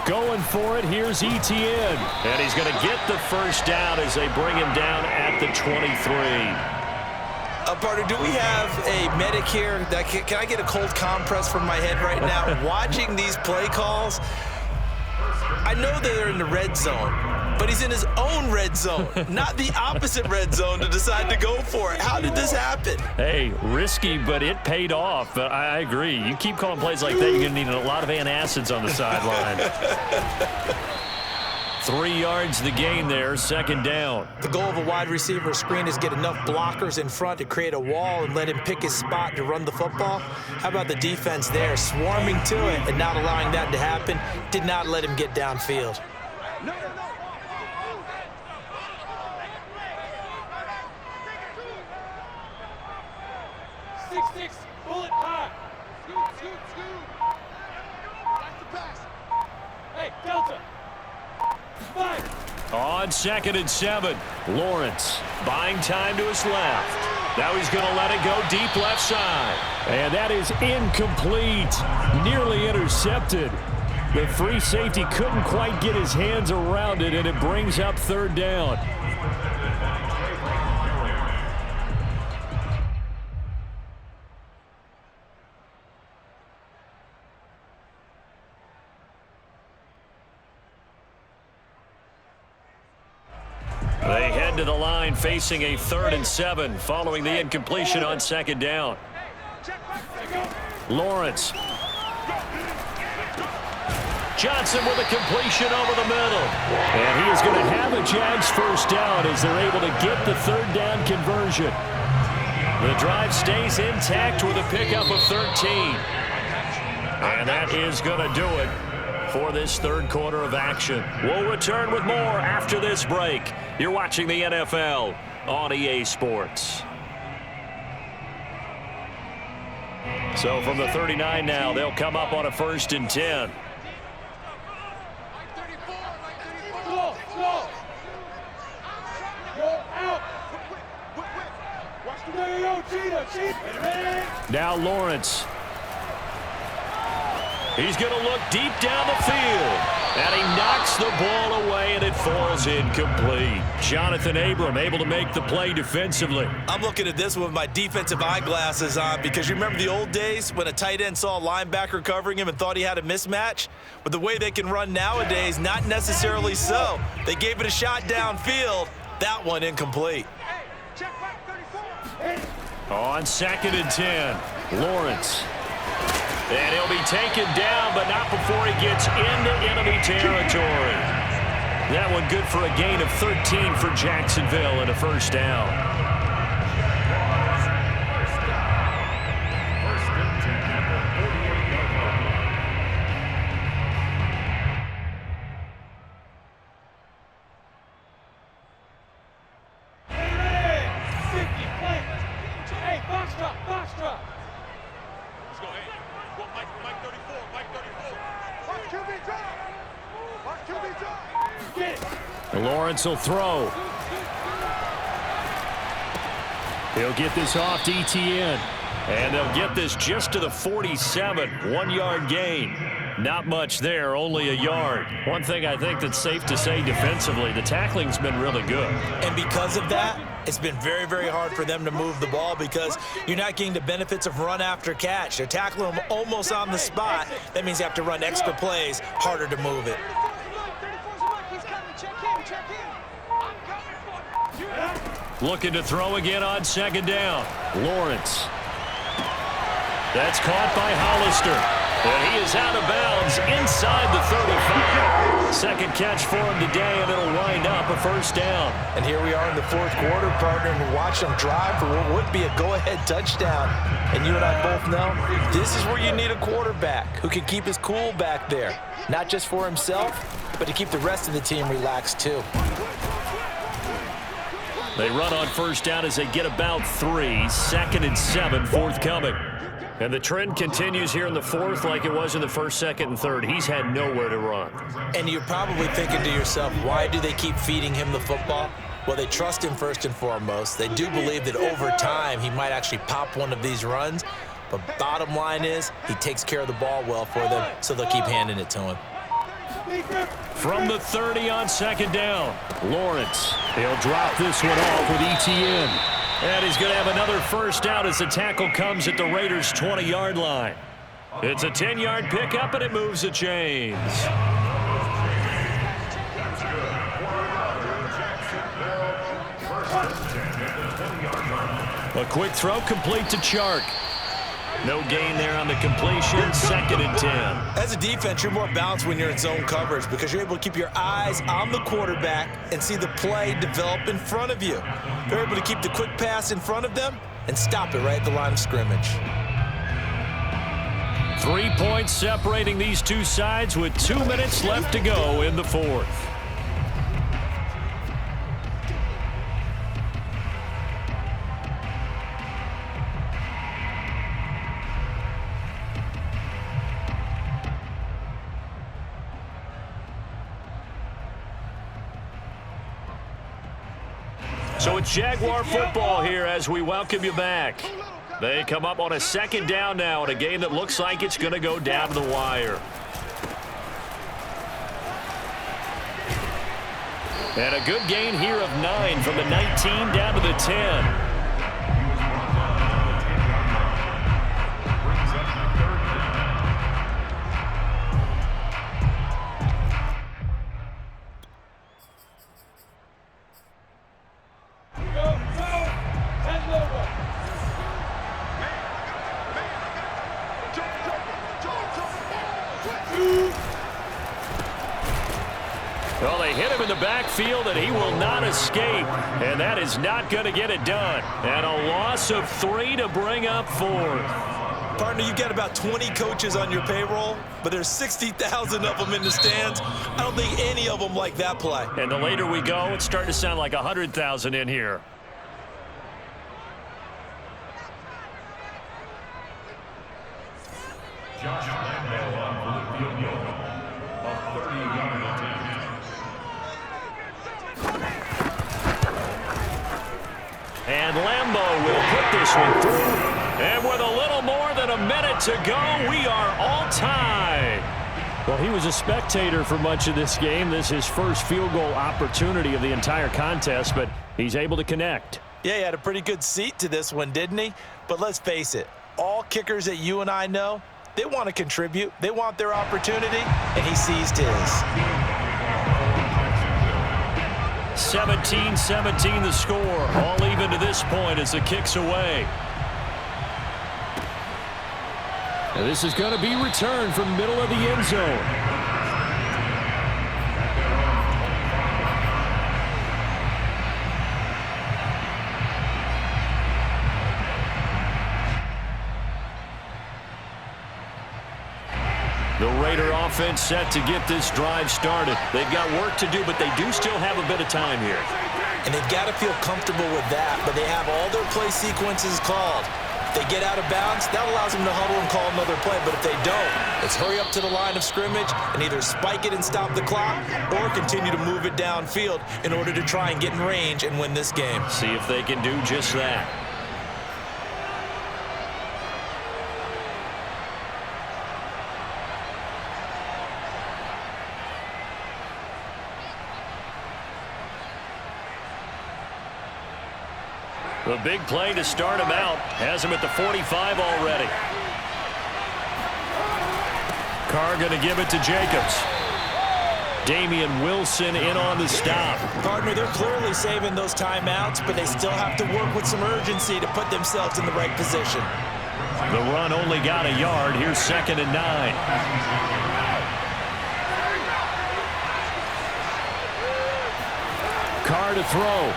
Going for it, here's Etienne. And he's going to get the first down as they bring him down at the 23. Partner, do we have a medic here? Can I get a cold compress from my head right now? Watching these play calls, I know they're in the red zone, but he's in his own red zone, not the opposite red zone to decide to go for it. How did this happen? Hey, risky, but it paid off. I agree. You keep calling plays like that, you're going to need a lot of antacids on the sideline. 3 yards the gain there, second down. The goal of a wide receiver screen is get enough blockers in front to create a wall and let him pick his spot to run the football. How about the defense there, swarming to it and not allowing that to happen? Did not let him get downfield. Bullet high. Scoot. That's the pass. Hey, Delta. On 2nd and 7, Lawrence buying time to his left. Now he's going to let it go deep left side. And that is incomplete. Nearly intercepted. The free safety couldn't quite get his hands around it, and it brings up third down. They head to the line facing a 3rd and 7 following the incompletion on 2nd down. Lawrence. Johnson with a completion over the middle. And he is going to have a Jags first down as they're able to get the 3rd down conversion. The drive stays intact with a pickup of 13. And that is going to do it for this 3rd quarter of action. We'll return with more after this break. You're watching the NFL on EA Sports. So from the 39 now, they'll come up on a 1st and 10. Now Lawrence. He's going to look deep down the field. And he knocks the ball away, and it falls incomplete. Jonathan Abram able to make the play defensively. I'm looking at this with my defensive eyeglasses on because you remember the old days when a tight end saw a linebacker covering him and thought he had a mismatch? But the way they can run nowadays, not necessarily so. They gave it a shot downfield. That one incomplete. On 2nd and 10, Lawrence. And he'll be taken down, but not before he gets into enemy territory. That one good for a gain of 13 for Jacksonville and a first down. Lawrence will throw. He'll get this off to Etienne. And they'll get this just to the 47. 1-yard gain. Not much there, only a yard. One thing I think that's safe to say defensively, the tackling's been really good. And because of that, it's been very, very hard for them to move the ball because you're not getting the benefits of run after catch. They're tackling them almost on the spot. That means they have to run extra plays, harder to move it. Looking to throw again on 2nd down. Lawrence. That's caught by Hollister. And he is out of bounds inside the 35. Second catch for him today, and it'll wind up a first down. And here we are in the 4th quarter, partner, and watch them drive for what would be a go-ahead touchdown. And you and I both know this is where you need a quarterback who can keep his cool back there. Not just for himself, but to keep the rest of the team relaxed too. They run on first down as they get about 3. 2nd and 7 forthcoming. And the trend continues here in the fourth like it was in the first, second, and third. He's had nowhere to run. And you're probably thinking to yourself, why do they keep feeding him the football? Well, they trust him first and foremost. They do believe that over time he might actually pop one of these runs. But bottom line is he takes care of the ball well for them, so they'll keep handing it to him. From the 30 on second down, Lawrence. He'll drop this one off with ETN. And he's going to have another first down as the tackle comes at the Raiders' 20-yard line. It's a 10-yard pickup, and it moves the chains. A quick throw complete to Chark. No gain there on the completion, second and 10. As a defense, you're more balanced when you're in zone coverage because you're able to keep your eyes on the quarterback and see the play develop in front of you. They're able to keep the quick pass in front of them and stop it right at the line of scrimmage. 3 points separating these two sides with 2 minutes left to go in the fourth. So it's Jaguar football here as we welcome you back. They come up on a second down now in a game that looks like it's going to go down to the wire. And a good gain here of 9 from the 19 down to the 10. Well, they hit him in the backfield, and he will not escape. And that is not going to get it done. And a loss of 3 to bring up 4. Partner, you've got about 20 coaches on your payroll, but there's 60,000 of them in the stands. I don't think any of them like that play. And the later we go, it's starting to sound like 100,000 in here. Josh Lambo on for the field goal. A 30-yard attempt. And Lambo will put this one through. And with a little more than a minute to go, we are all tied. Well, he was a spectator for much of this game. This is his first field goal opportunity of the entire contest, but he's able to connect. Yeah, he had a pretty good seat to this one, didn't he? But let's face it, all kickers that you and I know, they want to contribute. They want their opportunity, and he seized his. 17-17 the score. All even to this point as the kick's away. And this is going to be returned from the middle of the end zone. The Raider offense set to get this drive started. They've got work to do, but they do still have a bit of time here. And they've got to feel comfortable with that, but they have all their play sequences called. If they get out of bounds, that allows them to huddle and call another play. But if they don't, it's hurry up to the line of scrimmage and either spike it and stop the clock or continue to move it downfield in order to try and get in range and win this game. See if they can do just that. The big play to start him out has him at the 45 already. Carr going to give it to Jacobs. Damian Wilson in on the stop. Partner, they're clearly saving those timeouts, but they still have to work with some urgency to put themselves in the right position. The run only got a yard. Here's 2nd and 9. Carr to throw.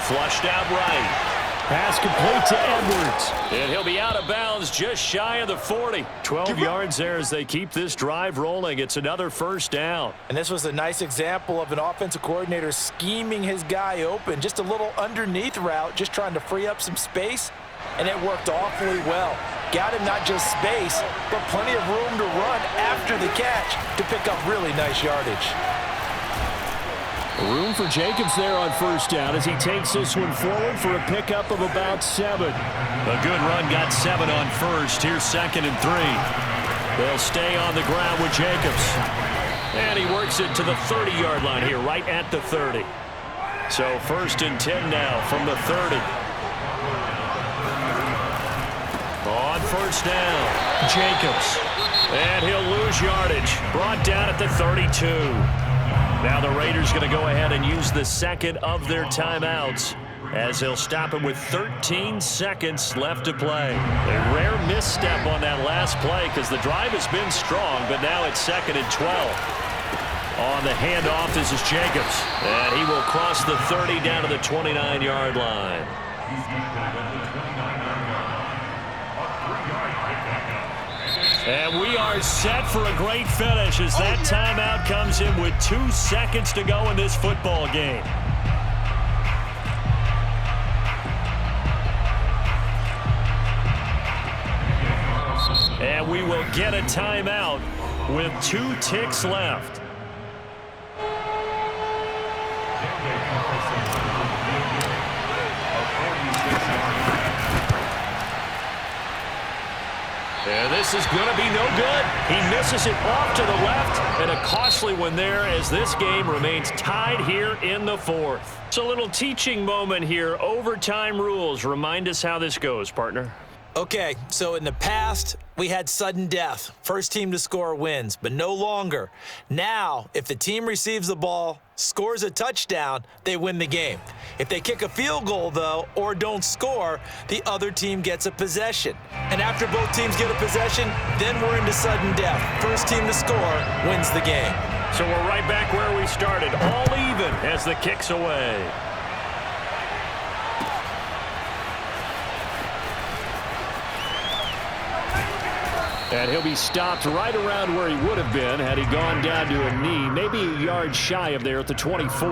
Flushed out right. Pass complete to Edwards. And he'll be out of bounds just shy of the 40. 12 yards there as they keep this drive rolling. It's another first down. And this was a nice example of an offensive coordinator scheming his guy open. Just a little underneath route, just trying to free up some space. and it worked awfully well. Got him not just space, but plenty of room to run after the catch to pick up really nice yardage. Room for Jacobs there on first down as he takes this one forward for a pickup of about 7. A good run got 7 on first. Here's 2nd and 3. They'll stay on the ground with Jacobs. And he works it to the 30-yard line here, right at the 30. So 1st and 10 now from the 30. On first down, Jacobs. And he'll lose yardage. Brought down at the 32. Now the Raiders going to go ahead and use the second of their timeouts as they'll stop him with 13 seconds left to play. A rare misstep on that last play because the drive has been strong, but now it's 2nd and 12. On the handoff, this is Jacobs. And he will cross the 30 down to the 29-yard line. And we are set for a great finish as that timeout comes in with 2 seconds to go in this football game. And we will get a timeout with 2 ticks left. And this is going to be no good. He misses it off to the left, and a costly one there as this game remains tied here in the 4th. It's a little teaching moment here. Overtime rules. Remind us how this goes, partner. Okay, so in the past, we had sudden death. First team to score wins, but no longer. Now, if the team receives the ball, scores a touchdown, they win the game. If they kick a field goal, though, or don't score, the other team gets a possession. And after both teams get a possession, then we're into sudden death. First team to score wins the game. So we're right back where we started, all even as the kick's away. And he'll be stopped right around where he would have been had he gone down to a knee, maybe a yard shy of there at the 24.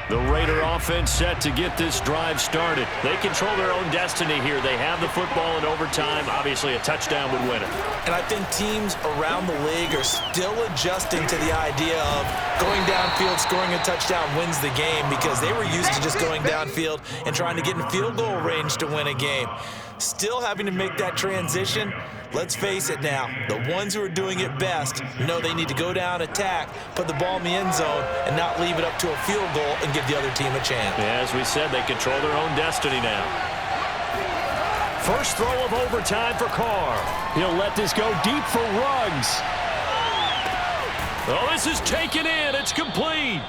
The Raider offense set to get this drive started. They control their own destiny here. They have the football in overtime. Obviously, a touchdown would win it. And I think teams around the league are still adjusting to the idea of going downfield, scoring a touchdown wins the game because they were used to just going downfield and trying to get in field goal range to win a game. Still having to make that transition. Let's face it now, the ones who are doing it best know they need to go down, attack, put the ball in the end zone, and not leave it up to a field goal and give the other team a chance. Yeah, as we said, they control their own destiny now. First throw of overtime for Carr. He'll let this go deep for Ruggs. Oh, this is taken in. It's complete.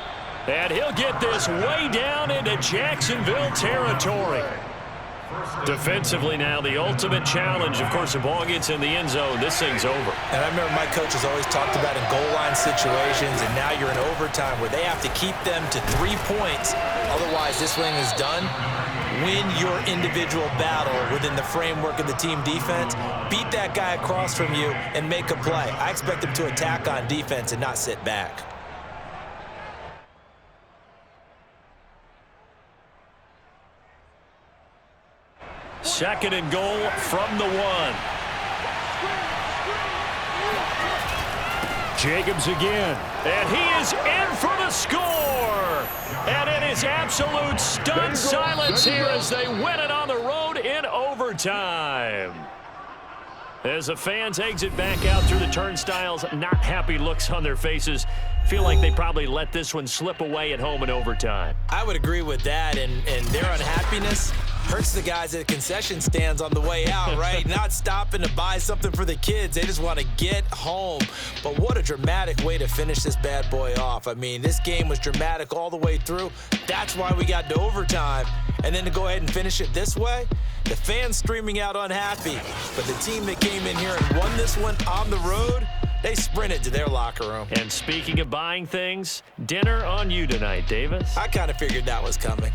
And he'll get this way down into Jacksonville territory. Defensively now, the ultimate challenge. Of course, the ball gets in the end zone. This thing's over. And I remember my coaches always talked about in goal line situations, and now you're in overtime where they have to keep them to 3 points. Otherwise, this thing is done. Win your individual battle within the framework of the team defense. Beat that guy across from you and make a play. I expect them to attack on defense and not sit back. Second and goal from the 1. Jacobs again. And he is in for the score. And it is absolute stunned silence here as they win it on the road in overtime. As the fans exit back out through the turnstiles, not happy looks on their faces. Feel like they probably let this one slip away at home in overtime. I would agree with that, and their unhappiness hurts the guys at the concession stands on the way out, right? Not stopping to buy something for the kids. They just want to get home. But what a dramatic way to finish this bad boy off. I mean, this game was dramatic all the way through. That's why we got to overtime. And then to go ahead and finish it this way, the fans streaming out unhappy. But the team that came in here and won this one on the road, they sprinted to their locker room. And speaking of buying things, dinner on you tonight, Davis. I kind of figured that was coming.